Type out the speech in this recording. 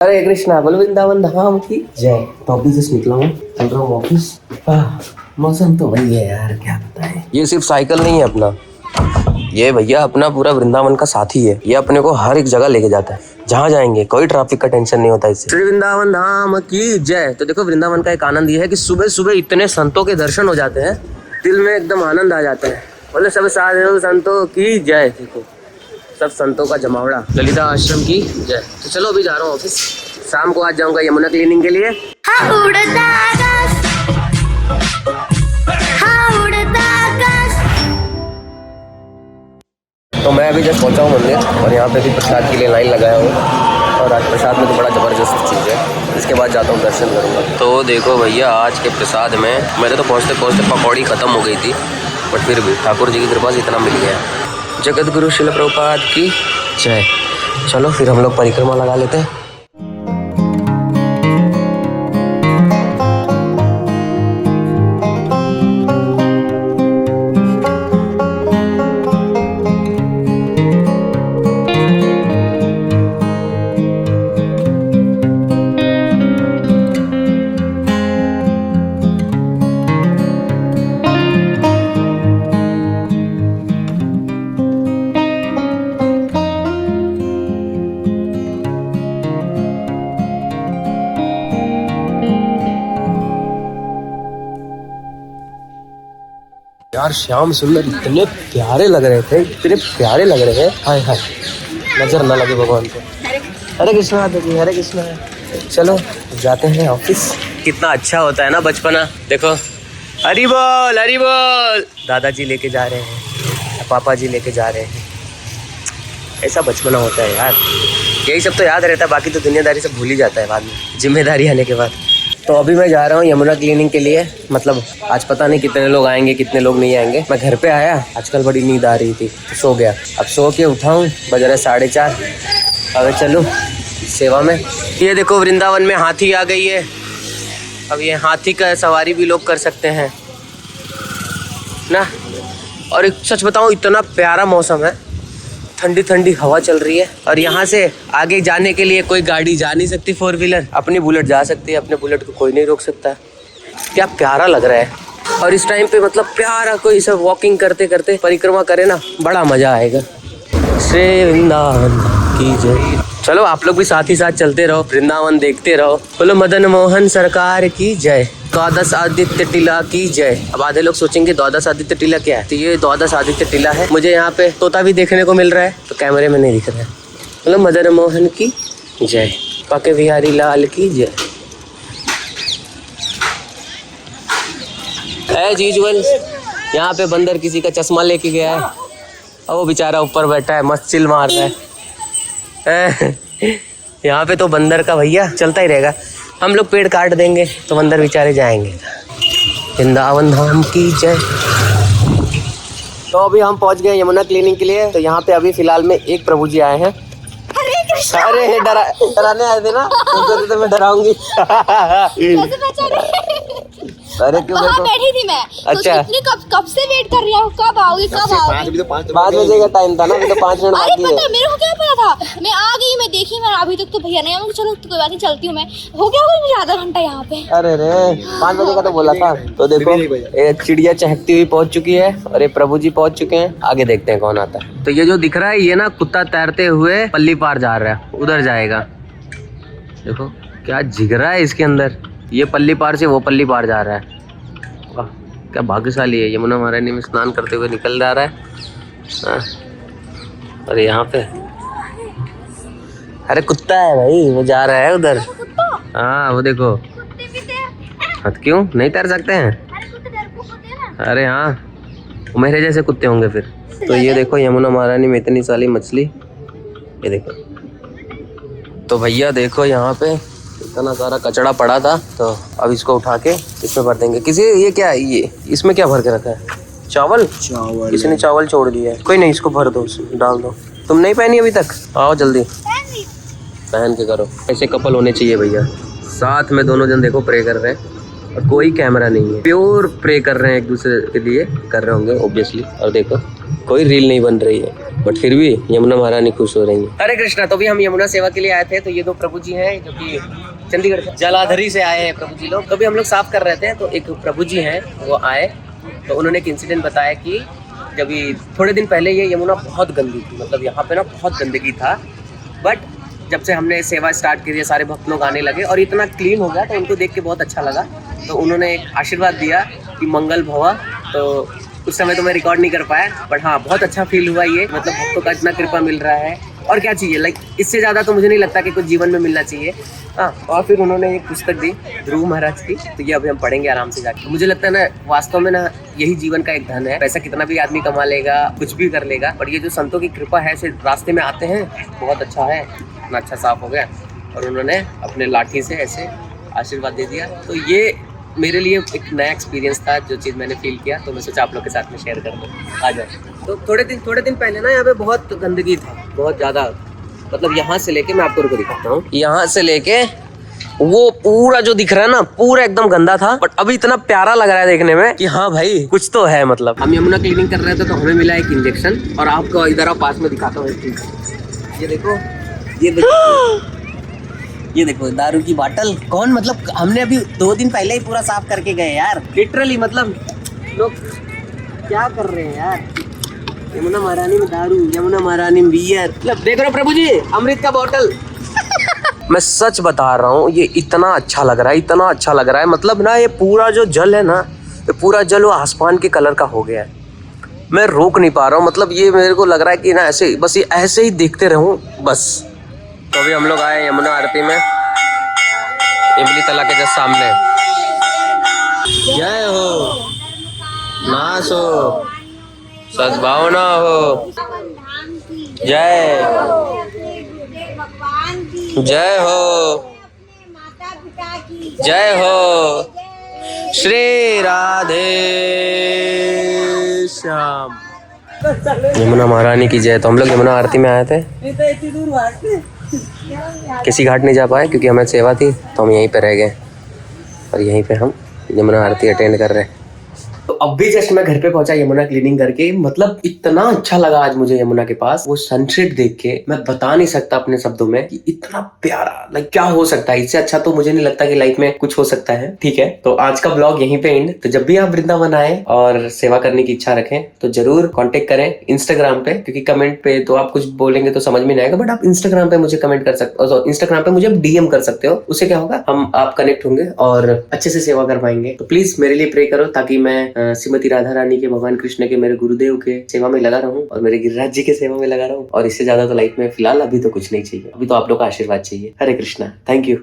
हरे कृष्णा, बोलो वृंदावन धाम की जय। तो ऑफिस से निकला हूँ, चल रहा हूँ ऑफिस। मौसम तो वही है यार, क्या बताएं। ये सिर्फ साइकिल नहीं है अपना, ये भैया अपना पूरा वृंदावन का साथी है। ये अपने को हर एक जगह लेके जाता है, जहाँ जाएंगे कोई ट्रैफिक का टेंशन नहीं होता इससे। श्री वृंदावन धाम की जय। तो देखो वृंदावन का एक आनंद ये है कि सुबह सुबह इतने संतों के दर्शन हो जाते हैं, दिल में एकदम आनंद आ जाता है। बोले सब साधु संतों की जय। देखो सब संतों का जमावड़ा, ललिता आश्रम की जय। तो चलो अभी जा रहा हूँ ऑफिस, शाम को आज जाऊंगा यमुना क्लीनिंग के लिए। तो मैं अभी जस्ट पहुंचा हूँ मंदिर और यहाँ पे भी प्रसाद के लिए लाइन लगाया हूँ। और आज प्रसाद में तो बड़ा ज़बरदस्त चीज़ है, इसके बाद जाता हूँ दर्शन करूँगा। तो देखो भैया आज के प्रसाद में मेरे तो पहुँचते पहुँचते पकौड़ी ख़त्म हो गई थी, बट फिर भी ठाकुर जी की कृपा से इतना मिल गया। जगत गुरु शिल प्रभुपाद की जय। चलो फिर हम लोग परिक्रमा लगा लेते हैं। यार श्याम सुंदर इतने प्यारे लग रहे थे, इतने प्यारे लग रहे हैं। हाय हाय, नजर ना लगे भगवान को। हरे कृष्णा देवी, हरे कृष्णा। चलो जाते हैं ऑफिस। कितना अच्छा होता है ना बचपना। देखो हरि बोल हरि बोल, दादाजी लेके जा रहे हैं, पापा जी लेके जा रहे हैं। ऐसा बचपना होता है यार, यही सब तो याद रहता है, बाकी तो दुनियादारी सब भूल ही जाता है बाद में, जिम्मेदारी आने के बाद। तो अभी मैं जा रहा हूँ यमुना क्लीनिंग के लिए। मतलब आज पता नहीं कितने लोग आएंगे कितने लोग नहीं आएंगे। मैं घर पे आया, आजकल बड़ी नींद आ रही थी तो सो गया। अब सो के उठा हूँ, बज रहा है 4:30। अब चलूँ सेवा में। ये देखो वृंदावन में हाथी आ गई है। अब ये हाथी का सवारी भी लोग कर सकते हैं ना। और एक सच बताऊँ, इतना प्यारा मौसम है, ठंडी ठंडी हवा चल रही है। और यहाँ से आगे जाने के लिए कोई गाड़ी जा नहीं सकती, 4 व्हीलर। अपनी बुलेट जा सकती है, अपने बुलेट को कोई नहीं रोक सकता। क्या प्यारा लग रहा है। और इस टाइम पे मतलब प्यारा कोई सब वॉकिंग करते करते परिक्रमा करे ना, बड़ा मजा आएगा। श्री वृंदावन की जय। चलो आप लोग भी साथ ही साथ चलते रहो, वृंदावन देखते रहो। बोलो मदन मोहन सरकार की जय। द्वादश आदित्य टीला की जय। अब आधे लोग सोचेंगे द्वादश आदित्य टीला क्या है, तो ये द्वादश आदित्य टीला है। मुझे यहाँ पे तोता भी देखने को मिल रहा है, तो कैमरे में नहीं दिख रहा है। बोलो मदन मोहन की जय, पाके बिहारी लाल की जय। यूजुअल यहाँ पे बंदर किसी का चश्मा लेके गया है और वो बेचारा ऊपर बैठा है, मस्त चिल मार रहा है। यहाँ पे तो बंदर का भैया चलता ही रहेगा। हम लोग पेड़ काट देंगे तो बंदर बेचारे जाएंगे। वृंदावन धाम की जय। तो अभी हम पहुंच गए यमुना क्लीनिंग के लिए। तो यहाँ पे अभी फिलहाल में एक प्रभु जी आए हैं। अरे डराने आए थे ना, तो मैं डराऊंगी। अरे क्यों बैठी थी मैं। अच्छा तो कब से वेट कर रही हूँ, कब आओगी कब आओगी। 5 बजे का टाइम था ना, अभी तो 5 मिनट बाकी है। मेरे को क्या पता था, मैं आ गई, मैं देखी, मैं अभी तक तो भैया नहीं आया। चलो कोई बात नहीं, चलती हूँ मैं। हो गया होगा मुझे आधा घंटा यहाँ पे। अरे रे 5 बजे का तो बोला था। तो देखो एक चिड़िया चहकती हुई पहुंच चुकी है और एक प्रभु जी पहुंच चुके हैं। आगे देखते हैं कौन आता है। तो ये जो दिख रहा है, ये ना कुत्ता तैरते हुए पल्ली पार जा रहा है, उधर जाएगा। देखो क्या जिगरा है इसके अंदर, ये पल्ली पार से वो पल्ली पार जा रहा है। वाह क्या भाग्यशाली है। यमुना महारानी में स्नान करते हुए निकल जा रहा है। और यहाँ पे अरे कुत्ता है भाई, वो जा रहा है उधर। हाँ वो देखो। हद क्यों नहीं तैर सकते हैं? अरे हाँ मेरे जैसे कुत्ते होंगे फिर। तो ये देखो यमुना महारानी में इतनी सारी मछली, ये देखो। तो भैया देखो यहाँ पे इतना सारा कचड़ा पड़ा था, तो अब इसको उठा के इसमें भर देंगे। किसी ये क्या है, ये इसमें क्या भर के रखा है? चावल किसी ने चावल छोड़ दिया है। कोई नहीं, इसको भर दो, डाल दो। तुम नहीं पहनी अभी तक? आओ जल्दी पहन के करो। ऐसे कपल होने चाहिए भैया, साथ में दोनों जन देखो प्रे कर रहे हैं। और कोई कैमरा नहीं है, प्योर प्रे कर रहे हैं एक दूसरे के लिए, कर रहे होंगे ऑब्वियसली। और देखो कोई रील नहीं बन रही है, बट फिर भी यमुना महारानी खुश हो रही है। हरे कृष्णा। तो भी हम यमुना सेवा के लिए आए थे, तो ये दो प्रभु जी हैं जो कि चंडीगढ़ से, जलाधरी से आए हैं प्रभु जी लोग। तो भी हम लोग साफ कर रहे थे, तो एक प्रभु जी हैं वो आए, तो उन्होंने एक इंसिडेंट बताया कि जब ये थोड़े दिन पहले ये यमुना बहुत गंदी थी, मतलब यहाँ पे ना बहुत गंदगी था, बट जब से हमने सेवा स्टार्ट की, सारे भक्त लोग आने लगे और इतना क्लीन हो गया, तो उनको देख के बहुत अच्छा लगा। तो उन्होंने एक आशीर्वाद दिया कि मंगल भवा। तो उस समय तो मैं रिकॉर्ड नहीं कर पाया, बट हाँ बहुत अच्छा फील हुआ ये, मतलब भक्तों का इतना कृपा मिल रहा है, और क्या चाहिए, लाइक इससे ज़्यादा तो मुझे नहीं लगता कि कुछ जीवन में मिलना चाहिए। हाँ, और फिर उन्होंने एक पुस्तक दी ध्रुव महाराज की, तो ये अभी हम पढ़ेंगे आराम से जाके। मुझे लगता है ना, वास्तव में ना यही जीवन का एक धन है। पैसा कितना भी आदमी कमा लेगा, कुछ भी कर लेगा, पर ये जो संतों की कृपा है, सिर्फ रास्ते में आते हैं, बहुत अच्छा है। इतना अच्छा साफ हो गया और उन्होंने अपने लाठी से ऐसे आशीर्वाद दे दिया। तो ये मेरे लिए एक नया एक्सपीरियंस था, जो चीज़ मैंने फील किया, तो मैं सोचा आप लोग के साथ में शेयर कर दूँ। आ जाए। तो थोड़े दिन पहले ना यहाँ पे बहुत गंदगी था, बहुत ज़्यादा, मतलब यहाँ से लेके, मैं आपको रुको दिखाता हूँ, यहाँ से लेके वो पूरा जो दिख रहा है ना, पूरा एकदम गंदा था, बट अभी इतना प्यारा लग रहा है देखने में कि हाँ भाई कुछ तो है। मतलब हम यमुना क्लीनिंग कर रहे थे, तो हमें मिला एक इंजेक्शन, और आपको इधर आप पास में दिखाता हूँ। ये देखो, ये देखो दारू की बोतल। कौन, मतलब हमने अभी 2 दिन पहले ही पूरा साफ करके गए यार, लिटरली। मतलब लोग क्या कर रहे हैं यार, यमुना महारानी में दारू, यमुना महारानी में बियर, मतलब देख रहे हो प्रभु जी, अमृत का बोतल। मैं सच बता रहा हूँ, ये इतना अच्छा लग रहा है, इतना अच्छा लग रहा है। मतलब ना ये पूरा जो जल है ना, ये पूरा जल वो आसमान के कलर का हो गया है। मैं रोक नहीं पा रहा हूँ, मतलब ये मेरे को लग रहा है कि ना ऐसे बस ये ऐसे ही देखते रहूं बस। तो अभी हम लोग आए यमुना आरती में, इमली तला के जस्ट सामने। जय हो, नाश हो, सद्भावना हो, जय जय हो, जय हो श्री राधे श्याम। यमुना महारानी की जय। तो हम लोग यमुना आरती में आए थे, किसी घाट नहीं जा पाए क्योंकि हमें सेवा थी, तो हम यहीं पे रह गए और यहीं पे हम यमुना आरती अटेंड कर रहे हैं। तो अब भी जस्ट मैं घर पे पहुंचा यमुना क्लीनिंग करके। मतलब इतना अच्छा लगा आज मुझे यमुना के पास वो सनसेट देख के, मैं बता नहीं सकता अपने शब्दों में कि इतना प्यारा, लाइक क्या हो सकता है इससे अच्छा। तो मुझे नहीं लगता कि लाइफ में कुछ हो सकता है। ठीक है, तो आज का ब्लॉग यहीं पे एंड। तो जब भी आप वृंदावन आए और सेवा करने की इच्छा रखें, तो जरूर कॉन्टेक्ट करें इंस्टाग्राम पे, क्योंकि कमेंट पे तो आप कुछ बोलेंगे तो समझ में नहीं आएगा, बट आप इंस्टाग्राम पे मुझे कमेंट कर सकते हो, इंस्टाग्राम पे मुझे डीएम कर सकते हो। उससे क्या होगा, हम आप कनेक्ट होंगे और अच्छे से सेवा कर पाएंगे। तो प्लीज मेरे लिए प्रे करो, ताकि मैं श्रीमती राधा रानी के, भगवान कृष्ण के, मेरे गुरुदेव के सेवा में लगा रहूं और मेरे गिरिराज जी के सेवा में लगा रहूं। और इससे ज्यादा तो लाइफ में फिलहाल अभी तो कुछ नहीं चाहिए, अभी तो आप लोग का आशीर्वाद चाहिए। हरे कृष्णा, थैंक यू।